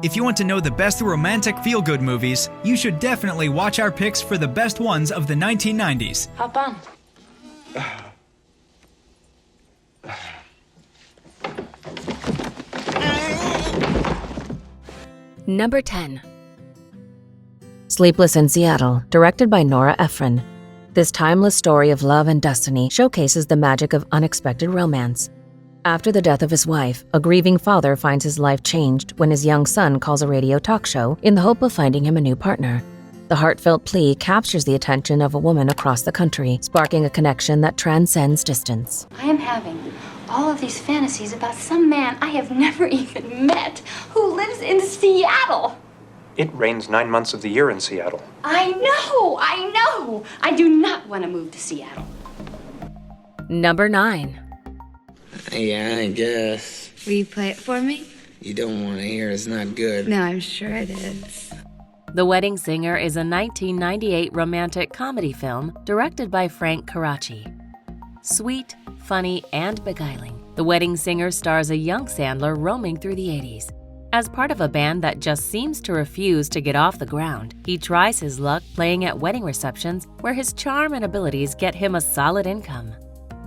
If you want to know the best romantic feel-good movies, you should definitely watch our picks for the best ones of the 1990s. Hop on. Number 10. Sleepless in Seattle, directed by Nora Ephron. This timeless story of love and destiny showcases the magic of unexpected romance. After the death of his wife, a grieving father finds his life changed when his young son calls a radio talk show in the hope of finding him a new partner. The heartfelt plea captures the attention of a woman across the country, sparking a connection that transcends distance. I am having all of these fantasies about some man I have never even met who lives in Seattle. It rains 9 months of the year in Seattle. I know. I do not want to move to Seattle. Number 9. Yeah, I guess. Will you play it for me? You don't want to hear it's not good. No, I'm sure it is. The Wedding Singer is a 1998 romantic comedy film directed by Frank Karachi. Sweet, funny, and beguiling, The Wedding Singer stars a young Sandler roaming through the 80s. As part of a band that just seems to refuse to get off the ground, he tries his luck playing at wedding receptions where his charm and abilities get him a solid income.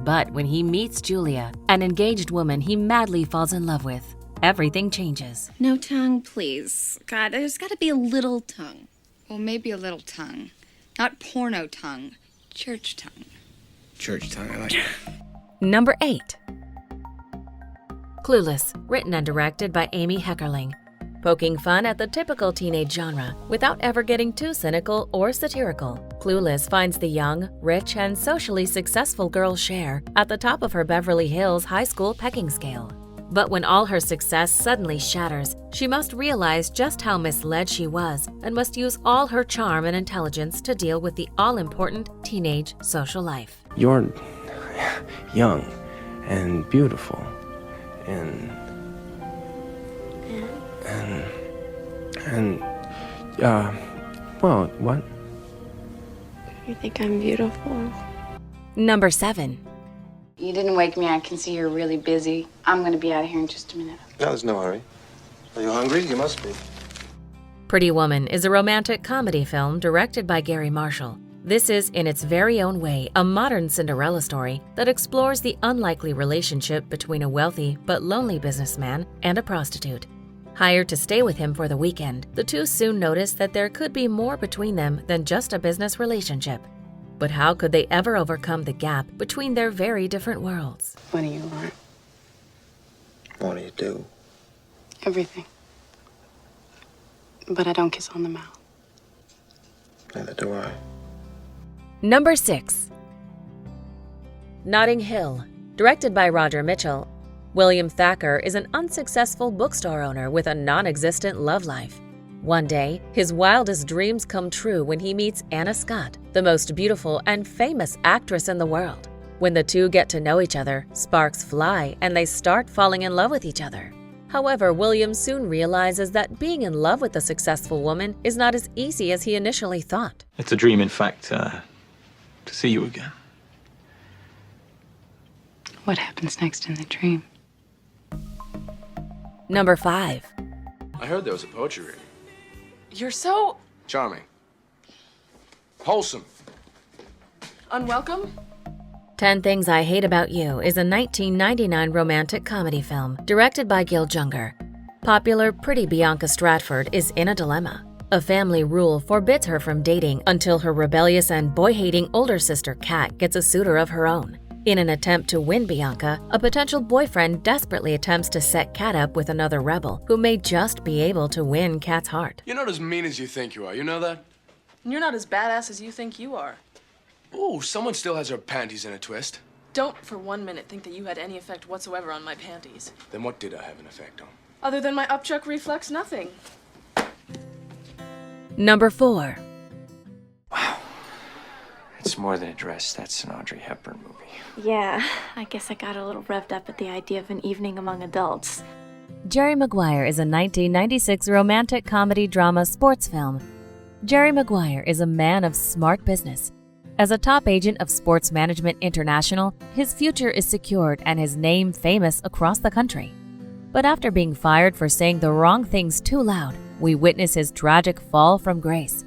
But when he meets Julia, an engaged woman he madly falls in love with, everything changes. No tongue, please. God, there's got to be a little tongue. Well, maybe a little tongue. Not porno tongue. Church tongue. Church tongue, I like that. Number 8. Clueless, written and directed by Amy Heckerling. Poking fun at the typical teenage genre without ever getting too cynical or satirical, Clueless finds the young, rich, and socially successful girl Cher at the top of her Beverly Hills high school pecking scale. But when all her success suddenly shatters, she must realize just how misled she was and must use all her charm and intelligence to deal with the all-important teenage social life. You're young and beautiful and well, what? You think I'm beautiful? Number 7. You didn't wake me. I can see you're really busy. I'm going to be out of here in just a minute. No, there's no hurry. Are you hungry? You must be. Pretty Woman is a romantic comedy film directed by Gary Marshall. This is, in its very own way, a modern Cinderella story that explores the unlikely relationship between a wealthy but lonely businessman and a prostitute. Hired to stay with him for the weekend, the two soon notice that there could be more between them than just a business relationship. But how could they ever overcome the gap between their very different worlds? What do you want? What do you do? Everything. But I don't kiss on the mouth. Neither do I. Number 6. Notting Hill, directed by Roger Mitchell. William Thacker is an unsuccessful bookstore owner with a non-existent love life. One day, his wildest dreams come true when he meets Anna Scott, the most beautiful and famous actress in the world. When the two get to know each other, sparks fly and they start falling in love with each other. However, William soon realizes that being in love with a successful woman is not as easy as he initially thought. It's a dream, in fact, to see you again. What happens next in the dream? Number 5. I heard there was a poetry reading. You're so Charming. Wholesome. unwelcome. 10 Things I Hate About You is a 1999 romantic comedy film directed by Gil Junger. Popular pretty Bianca Stratford is in a dilemma. A family rule forbids her from dating until her rebellious and boy-hating older sister Kat gets a suitor of her own. In an attempt to win Bianca, a potential boyfriend desperately attempts to set Kat up with another rebel who may just be able to win Kat's heart. You're not as mean as you think you are. You know that? And you're not as badass as you think you are. Oh, someone still has her panties in a twist. Don't for 1 minute think that you had any effect whatsoever on my panties. Then what did I have an effect on? Other than my upchuck reflex, nothing. Number 4. Wow. It's more than a dress. That's an Audrey Hepburn movie. Yeah, I guess I got a little revved up at the idea of an evening among adults. Jerry Maguire is a 1996 romantic comedy drama sports film. Jerry Maguire is a man of smart business. As a top agent of Sports Management International, his future is secured and his name famous across the country. But after being fired for saying the wrong things too loud, we witness his tragic fall from grace.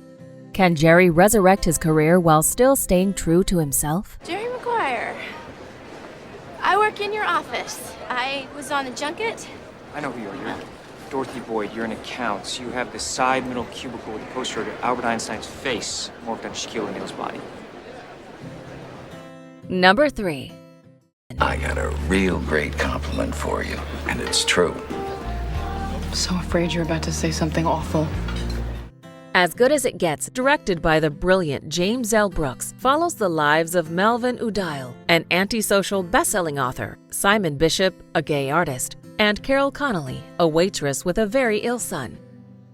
Can Jerry resurrect his career while still staying true to himself? Jerry Maguire. I work in your office. I was on the junket. I know who you are. You're Dorothy Boyd. You're in accounts. You have the side middle cubicle with a poster of Albert Einstein's face morphed on Shaquille O'Neal's body. Number 3. I got a real great compliment for you, and it's true. I'm so afraid you're about to say something awful. As Good as It Gets, directed by the brilliant James L. Brooks, follows the lives of Melvin Udile, an antisocial best-selling author, Simon Bishop, a gay artist, and Carol Connolly, a waitress with a very ill son.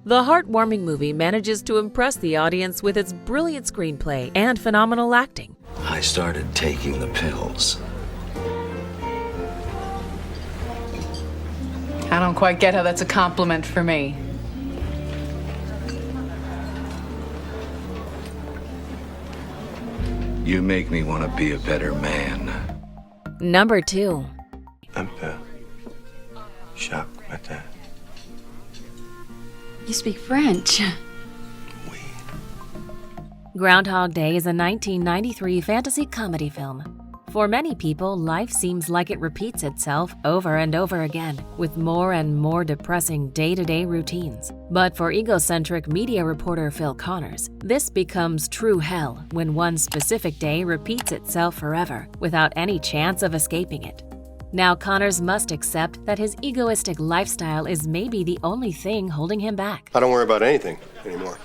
The heartwarming movie manages to impress the audience with its brilliant screenplay and phenomenal acting. I started taking the pills. I don't quite get how that's a compliment for me. You make me want to be a better man. Number 2. Un peu choc matin. You speak French. Groundhog Day is a 1993 fantasy comedy film. For many people, life seems like it repeats itself over and over again, with more and more depressing day-to-day routines. But for egocentric media reporter Phil Connors, this becomes true hell when one specific day repeats itself forever, without any chance of escaping it. Now Connors must accept that his egoistic lifestyle is maybe the only thing holding him back. I don't worry about anything anymore.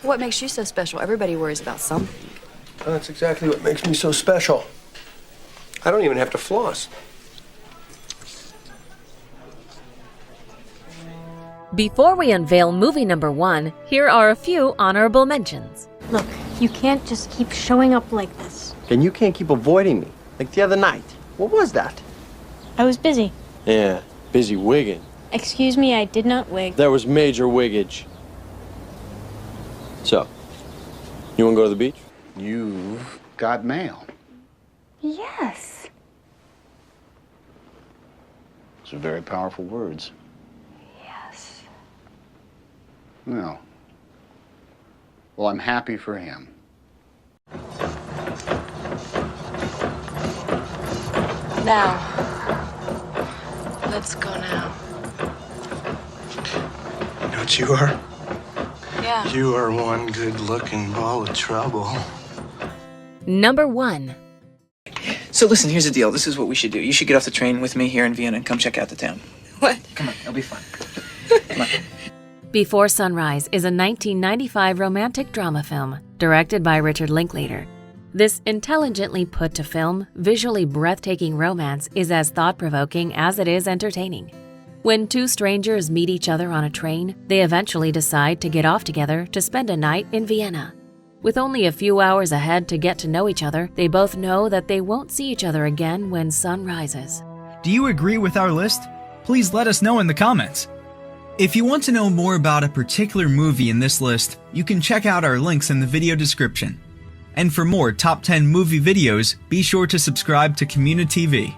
What makes you so special? Everybody worries about something. That's exactly what makes me so special. I don't even have to floss. Before we unveil movie number 1, here are a few honorable mentions. Look, you can't just keep showing up like this. And you can't keep avoiding me. Like the other night. What was that? I was busy. Yeah, busy wigging. Excuse me, I did not wig. There was major wiggage. So, you want to go to the beach? You've got mail. Yes. Those are very powerful words. Yes. Well, I'm happy for him. Now. Let's go now. You know what you are? Yeah. You are one good-looking ball of trouble. Number 1. So listen, here's the deal. This is what we should do. You should get off the train with me here in Vienna and come check out the town. What? Come on, it'll be fun. Come on. Before Sunrise is a 1995 romantic drama film directed by Richard Linklater. This intelligently put to film, visually breathtaking romance is as thought-provoking as it is entertaining. When two strangers meet each other on a train, they eventually decide to get off together to spend a night in Vienna. With only a few hours ahead to get to know each other, they both know that they won't see each other again when sun rises. Do you agree with our list? Please let us know in the comments. If you want to know more about a particular movie in this list, you can check out our links in the video description. And for more top 10 movie videos, be sure to subscribe to communiTV.